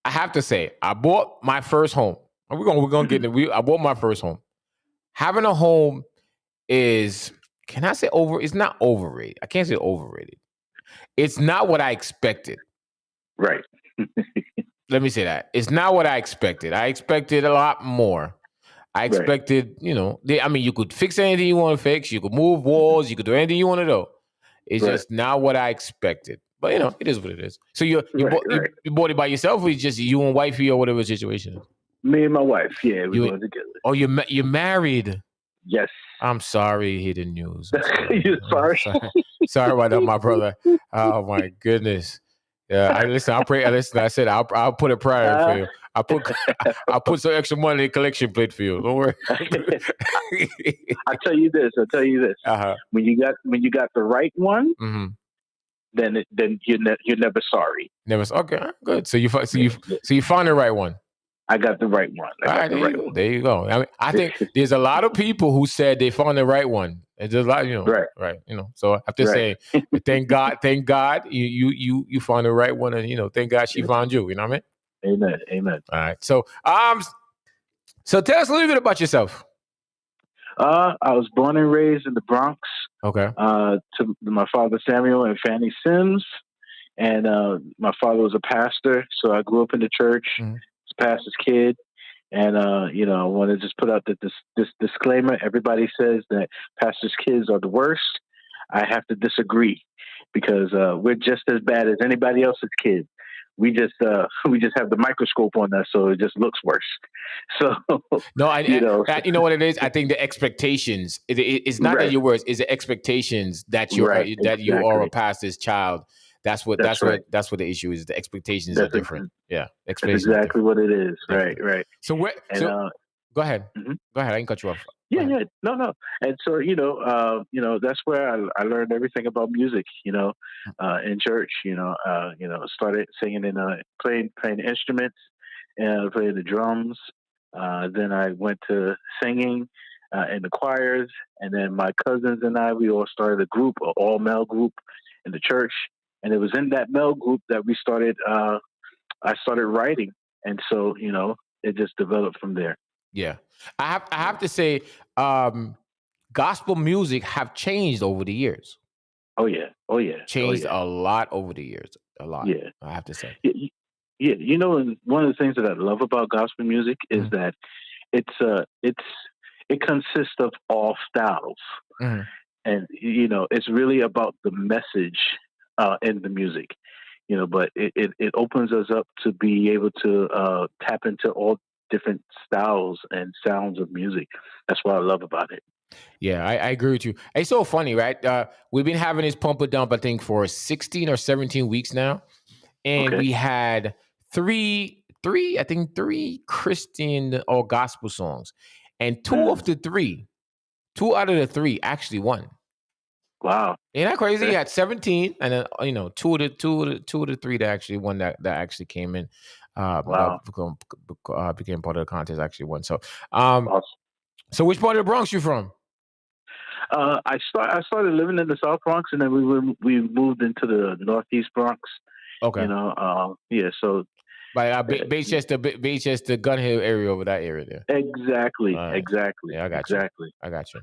I have to say, I bought my first home. We're gonna get into. I bought my first home. Having a home is, can I say over? It's not overrated. I can't say overrated. It's not what I expected. Right. Let me say that. It's not what I expected. I expected a lot more. I expected, you could fix anything you want to fix. You could move walls. You could do anything you want to do. It's just not what I expected. But, it is what it is. So you bought it by yourself, or it's just you and wifey, or whatever the situation is? Me and my wife. Yeah, we bought it together. Oh, you're married? Yes. I'm sorry to hear the news. You're sorry. Sorry about that, my brother. Oh, my goodness. Yeah, I'll pray. Listen, I said I'll put a prayer in for you. I'll put some extra money in the collection plate for you. Don't worry. I'll tell you this. Uh-huh. When you got the right one, then you're never sorry. Okay, good. So you found the right one. I got the right one. There you go. I think there's a lot of people who said they found the right one. It's just a lot, right. So I have to say, thank God, you found the right one, and thank God she found you. You know what I mean? Amen. All right. So tell us a little bit about yourself. I was born and raised in the Bronx. Okay. To my father Samuel and Fanny Sims, and my father was a pastor, so I grew up in the church. Pastor's kid, and I want to just put out that this disclaimer. Everybody says that pastor's kids are the worst. I have to disagree, because we're just as bad as anybody else's kids. We just have the microscope on us, so it just looks worse. So no, you know what it is. I think the expectations. It's not that you're worse. It's the expectations that you are a pastor's child. That's what the issue is. The expectations are different. Yeah, expectations. That's exactly what it is. Right. So go ahead. Go ahead. I can cut you off. Yeah. No. And so that's where I learned everything about music. In church. Started singing and playing instruments and playing the drums. Then I went to singing in the choirs, and then my cousins and we all started a group, an all male group in the church. And it was in that male group that we started. I started writing, and so it just developed from there. Yeah, I have to say, gospel music have changed over the years. Oh yeah. Changed a lot over the years. A lot. Yeah, I have to say. Yeah, and one of the things that I love about gospel music is that it consists of all styles, and it's really about the message. In the music, but it opens us up to be able to tap into all different styles and sounds of music. That's what I love about it. Yeah, I agree with you. It's so funny, right? We've been having this pump or dump, I think, for 16 or 17 weeks now, and we had three Christian or gospel songs, and two out of the three actually won. Wow. Ain't that crazy? He had 17, and then two of the three that actually won that actually came in. Wow. Became part of the contest, actually won. So, awesome. So which part of the Bronx you from? I started living in the South Bronx, and then we moved into the Northeast Bronx. Okay. So. By Baychester, Gun Hill area, over that area there. Exactly. Yeah, I got you.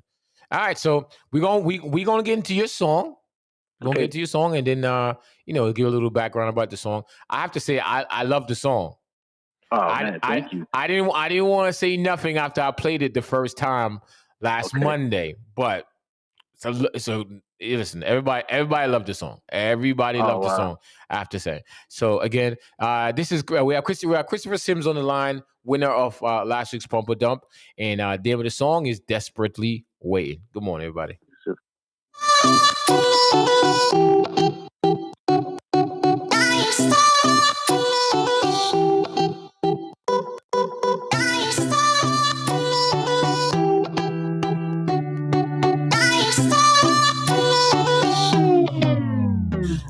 All right, so we're gonna get into your song. We're gonna get into your song, and then give a little background about the song. I have to say, I love the song. Oh man, thank you. I didn't want to say nothing after I played it the first time last Monday, but so listen, everybody loved the song. Everybody loved the song, I have to say. So again, this is we have Christopher Sims on the line, winner of last week's Pump or Dump, and the name of the song is Desperately Waiting. Good morning, everybody.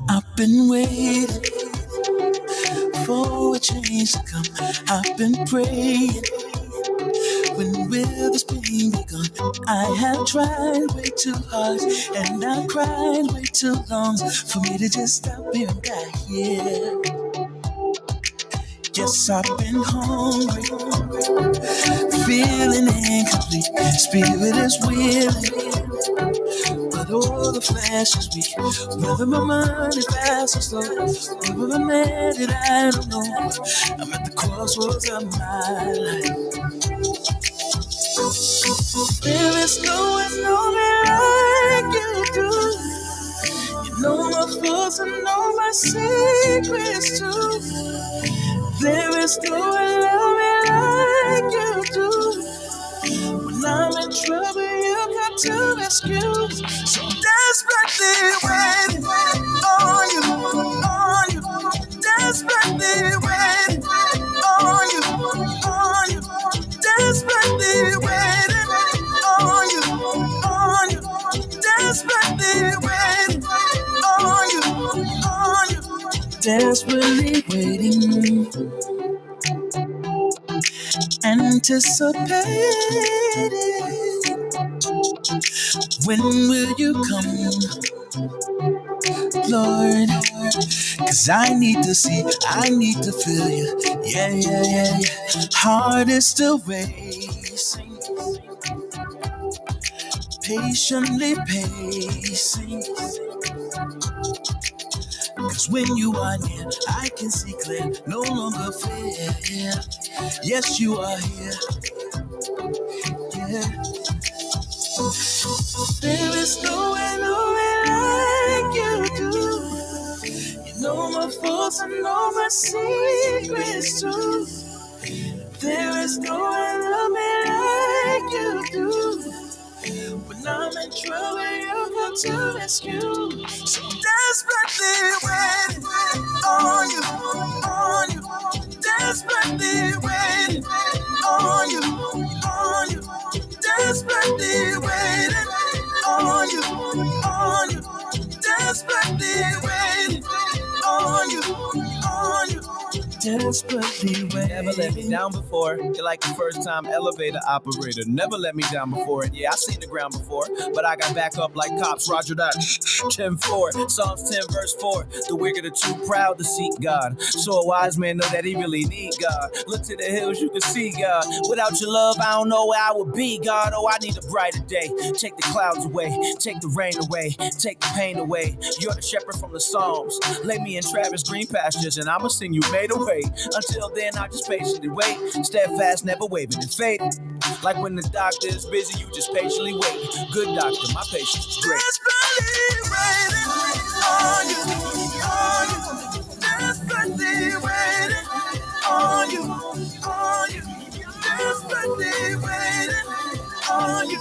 I've been waiting for a change to come. I've been praying. When will this pain be gone? I have tried way too hard, and I've cried way too long for me to just stop here and die here. Yes, I've been hungry, feeling incomplete. Spirit is willing, but all the flesh is weak. Whether my mind is fast or slow, whether I'm at it, I don't know. I'm at the crossroads of my life. There is no one know me like you do. You know my flaws and know my secrets too. There is no one love me like you do. When I'm in trouble, you got to rescue. So desperately waiting on you, on you. Desperately waiting on you, on you. Desperately waiting on you, on you. Desperately waiting on you, on you. Desperately waiting, anticipating. When will you come, Lord? 'Cause I need to see, I need to feel you. Yeah, yeah, yeah, yeah. Heart is still racing, patiently pacing. 'Cause when you are near, I can see clear, no longer fear. Yes, you are here. Yeah. There is no one who like you do. You know my faults and know my secrets too. There is no one love me like you do. When I'm in trouble, you come to rescue. So desperately waiting on you, on you. Desperately waiting on you, on you. Desperately waiting on you, on you. Desperately waiting on you, on you. Desperately waiting. Never let me down before. You're like the first time elevator operator. Never let me down before. And yeah, I seen the ground before, but I got back up like cops. Roger that. 10-4. Psalms 10 verse 4. The wicked are too proud to seek God. So a wise man know that he really need God. Look to the hills, you can see God. Without your love, I don't know where I would be, God. Oh, I need a brighter day. Take the clouds away. Take the rain away. Take the pain away. You're the shepherd from the Psalms. Lay me in Travis green pastures, and I'ma sing you made a way. Until then, I just patiently wait. Steadfast, never wavering in faith. Like when the doctor is busy, you just patiently wait. Good doctor, my patience is great. Desperately waiting on you, on you. Desperately waiting on you, on you. Desperately waiting on you,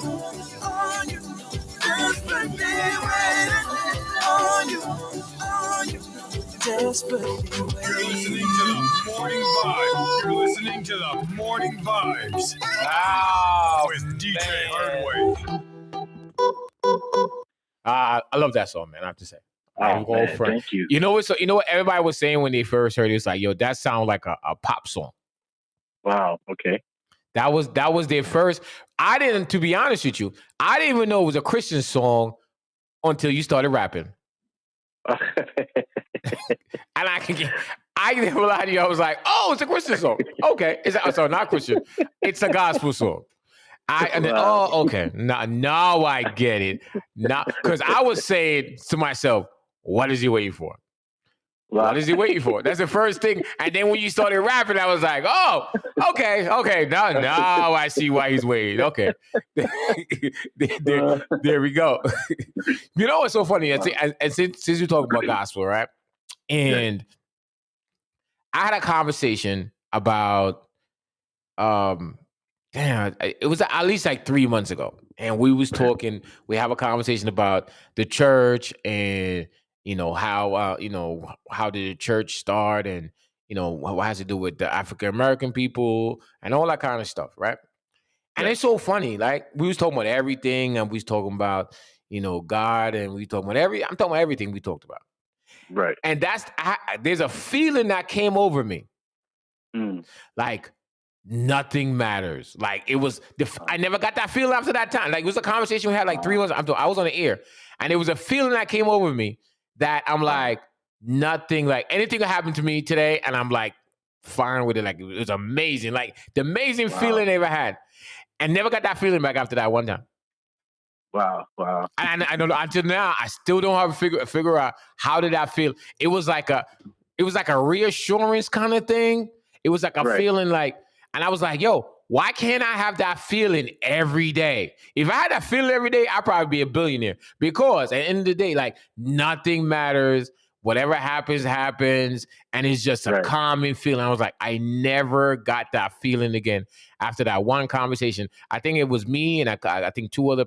on you. Desperately waiting on you, on you. Desperately waiting. You're listening to the Morning Vibes. Oh, With DJ man. Hardway. I love that song, man. I have to say. Oh, man, thank you. You know what? So you know what everybody was saying when they first heard it? It's like, yo, that sounds like a pop song. Wow. Okay. That was their first. I didn't, to be honest with you, I didn't even know it was a Christian song until you started rapping. And I didn't lie to you. I was like, oh, it's a Christian song. Okay. So not Christian. It's a gospel song. Okay. Now I get it. Now, because I was saying to myself, what is he waiting for? Wow. What is he waiting for? That's the first thing. And then when you started rapping, I was like, oh, okay. Now I see why he's waiting. Okay. there we go. You know what's so funny? And since you talk about gospel, right? And I had a conversation about, it was at least like 3 months ago. And we was talking, we have a conversation about the church and, how did the church start and, what has to do with the African-American people and all that kind of stuff, right? And it's so funny. Like, we was talking about everything and we was talking about, God, and we talking about I'm talking about everything we talked about. Right. And there's a feeling that came over me. Like, nothing matters. Like, it was, I never got that feeling after that time. Like, it was a conversation we had like 3 months. I was on the air. And it was a feeling that came over me that I'm like, nothing, like anything that happened to me today. And I'm like, fine with it. Like, it was amazing. Like, the amazing feeling I ever had. And never got that feeling back after that one time. Wow. And I know until now, I still don't have to figure out how did that feel. It was like a reassurance kind of thing. It was like a feeling like, and I was like, yo, why can't I have that feeling every day? If I had that feeling every day, I'd probably be a billionaire. Because at the end of the day, like, nothing matters. Whatever happens, happens. And it's just a calming feeling. I was like, I never got that feeling again after that one conversation. I think it was me and I think two other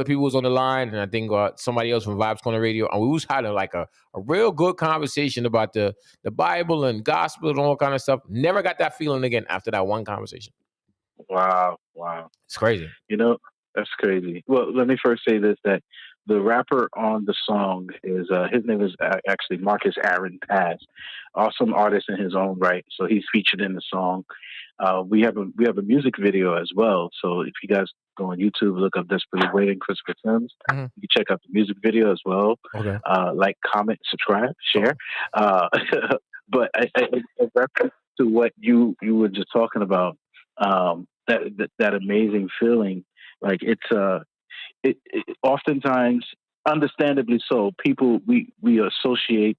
people was on the line, and I think somebody else from Vibes Corner Radio, and we was having like a real good conversation about the Bible and gospel and all kind of stuff. Never got that feeling again after that one conversation. Wow. It's crazy. You know, that's crazy. Well, let me first say this, that the rapper on the song is, his name is actually Marcus Aaron Paz. Awesome artist in his own right. So he's featured in the song. We have a music video as well. So if you guys go on YouTube, look up Desperately Waiting, Christopher Sims. You can check out the music video as well. Okay. Like, comment, subscribe, share. But in reference to what you were just talking about, that amazing feeling, like, it's it oftentimes, understandably so, people we associate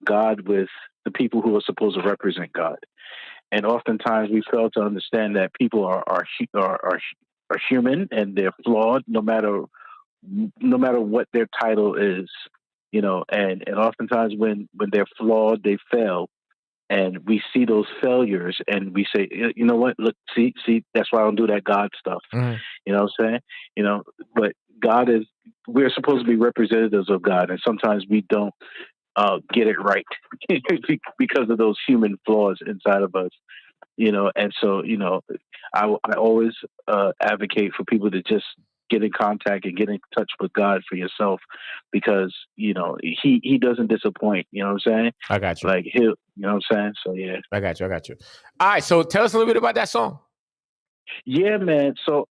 God with the people who are supposed to represent God. And oftentimes we fail to understand that people are human and they're flawed, no matter what their title is, you know. And oftentimes when they're flawed, they fail, and we see those failures, and we say, you know what? Look, see, that's why I don't do that God stuff. You know what I'm saying? You know, but we're supposed to be representatives of God, and sometimes we don't get it right because of those human flaws inside of us, you know. And so, you know, I always advocate for people to just get in contact and get in touch with God for yourself, because, you know, he doesn't disappoint. You know what I'm saying? I got you. Like, you know what I'm saying? So yeah, I got you. All right, so tell us a little bit about that song. Yeah, man. So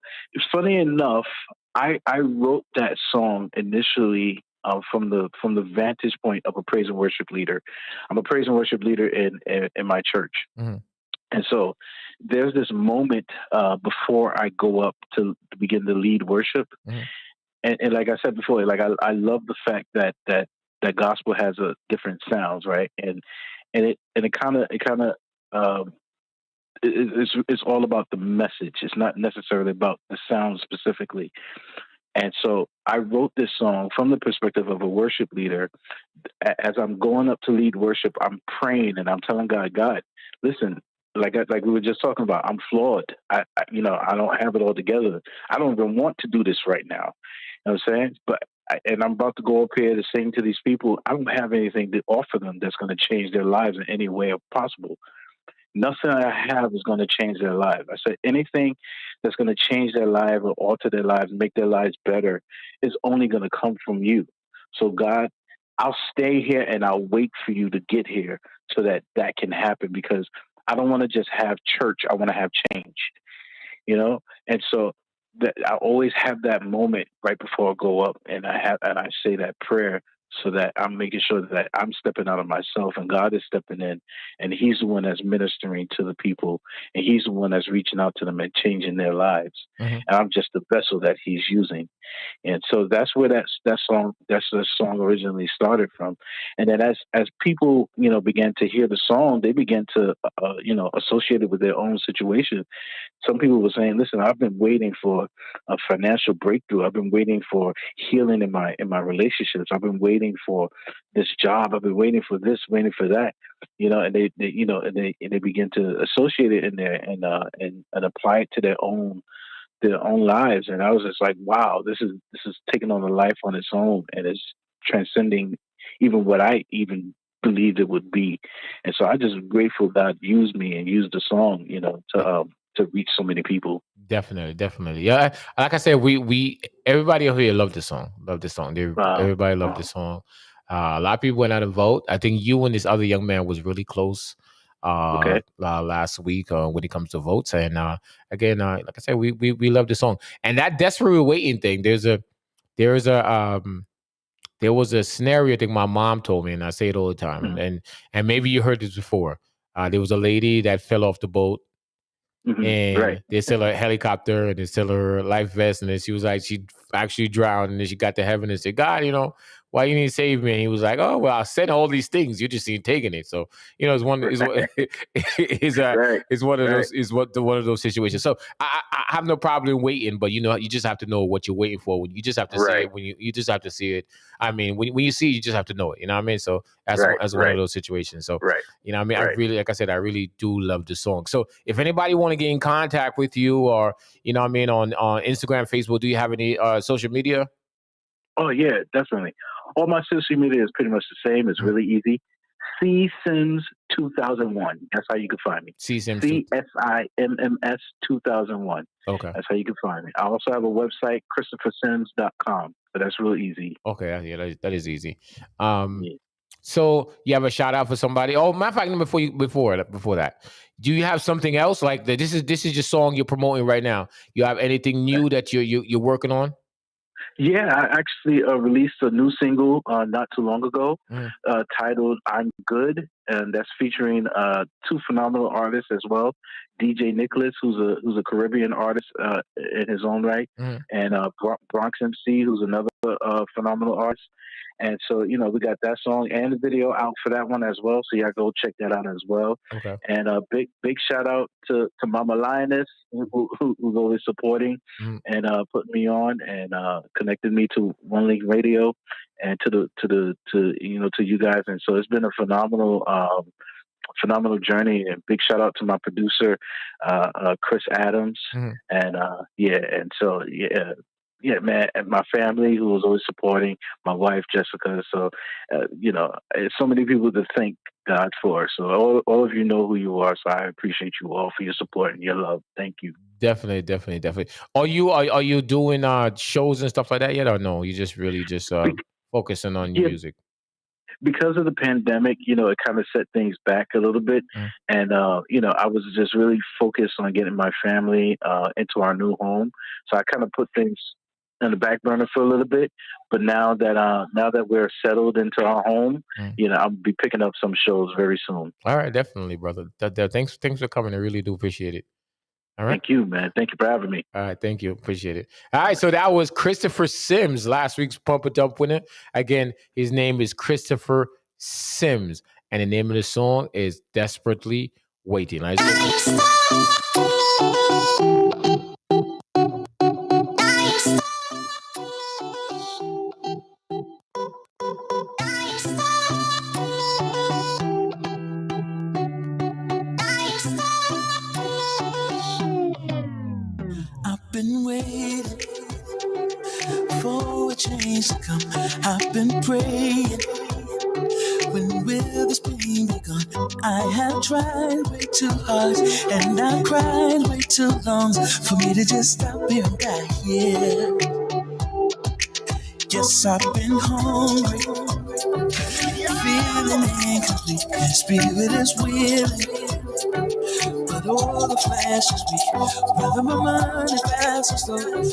funny enough, I wrote that song initially from the vantage point of a praise and worship leader. I'm a praise and worship leader in my church. And so there's this moment before I go up to begin to lead worship. And like I said before, like I love the fact that gospel has a different sounds, right? And it kind of it's all about the message. It's not necessarily about the sound specifically. And so I wrote this song from the perspective of a worship leader. As I'm going up to lead worship, I'm praying and I'm telling God, listen, like we were just talking about, I'm flawed. I don't have it all together. I don't even want to do this right now. You know what I'm saying? But I'm about to go up here to sing to these people. I don't have anything to offer them that's going to change their lives in any way possible. Nothing I have is going to change their life. I said anything that's going to change their life or alter their lives, make their lives better, is only going to come from you. So God, I'll stay here and I'll wait for you to get here so that can happen, because I don't want to just have church. I want to have change, you know? And so I always have that moment right before I go up, and I say that prayer, so that I'm making sure that I'm stepping out of myself and God is stepping in, and he's the one that's ministering to the people, and he's the one that's reaching out to them and changing their lives. And I'm just the vessel that he's using. And so that's where the song originally started from. And then as people, you know, began to hear the song, they began to, associate it with their own situation. Some people were saying, listen, I've been waiting for a financial breakthrough. I've been waiting for healing in my relationships. I've been waiting for this job. I've been waiting for this, waiting for that, you know, and they begin to associate it in there and apply it to their own lives. And I was just like, wow, this is taking on a life on its own, and it's transcending even what I even believed it would be. And so I just grateful God used me and used the song, you know, to reach so many people. Definitely. Yeah, like I said, we everybody over here loved this song. Everybody loved this song. A lot of people went out and vote. I think you and this other young man was really close last week when it comes to votes. And again, like I said, we love the song. And that desperate waiting thing. There was a scenario I think my mom told me, and I say it all the time. And maybe you heard this before. There was a lady that fell off the boat. And Right. they still a helicopter and they still her life vest, and then she was like she actually drowned, and then she got to heaven and said, God, why you need to save me? And he was like, oh well, I said all these things, you just ain't taking it. So it's one is what is one of those is what one of those situations. So I have no problem waiting, but you just have to know what you're waiting for. You just have to see it when you just have to see it. I mean, when you see it, you just have to know it. You know what I mean? So that's one of those situations. So you know what I mean? I really, like I said, I really do love the song. So if anybody want to get in contact with you, or you know what I mean, on Instagram, Facebook, do you have any social media? Oh yeah, definitely. All my social media is pretty much the same. It's really easy. C Sims 2001. That's how you can find me. C Sims. CSIMMS 2001. Okay. That's how you can find me. I also have a website, ChristopherSims.com. So that's real easy. Okay, yeah, that is easy. So you have a shout out for somebody? Oh, matter of fact, before that, do you have something else like that? This is your song you're promoting right now. You have anything new that you're working on? Yeah, I actually released a new single not too long ago titled I'm Good, and that's featuring two phenomenal artists as well. DJ Nicholas, who's a Caribbean artist in his own right, and Bronx MC, who's another phenomenal artist. And so, we got that song and the video out for that one as well. So, go check that out as well. Okay. And a big shout out to Mama Lioness, who's always supporting and putting me on and connected me to One Link Radio and to you guys. And so it's been a phenomenal journey, and big shout out to my producer, Chris Adams. And so man, and my family who was always supporting, my wife Jessica. So so many people to thank God for. So all of you know who you are. So I appreciate you all for your support and your love. Thank you. Definitely. Are you doing shows and stuff like that yet, or no? You just really focusing on your music? Because of the pandemic, it kind of set things back a little bit. And, I was just really focused on getting my family into our new home. So I kind of put things in the back burner for a little bit. But now that we're settled into our home, I'll be picking up some shows very soon. All right, definitely, brother. Thanks for coming. I really do appreciate it. All right. Thank you, man. Thank you for having me. All right, thank you. Appreciate it. All right, so that was Christopher Sims, last week's Pump It Up winner. Again, his name is Christopher Sims, and the name of the song is Desperately Waiting. I've been waiting for a change to come. I've been praying. When will this pain be gone? I have tried way too hard, and I've cried way too long for me to just stop here and die here. Yes, I've been hungry, feeling incomplete. Spirit is willing, but all the flesh is weak. Whether my mind is fast or slow,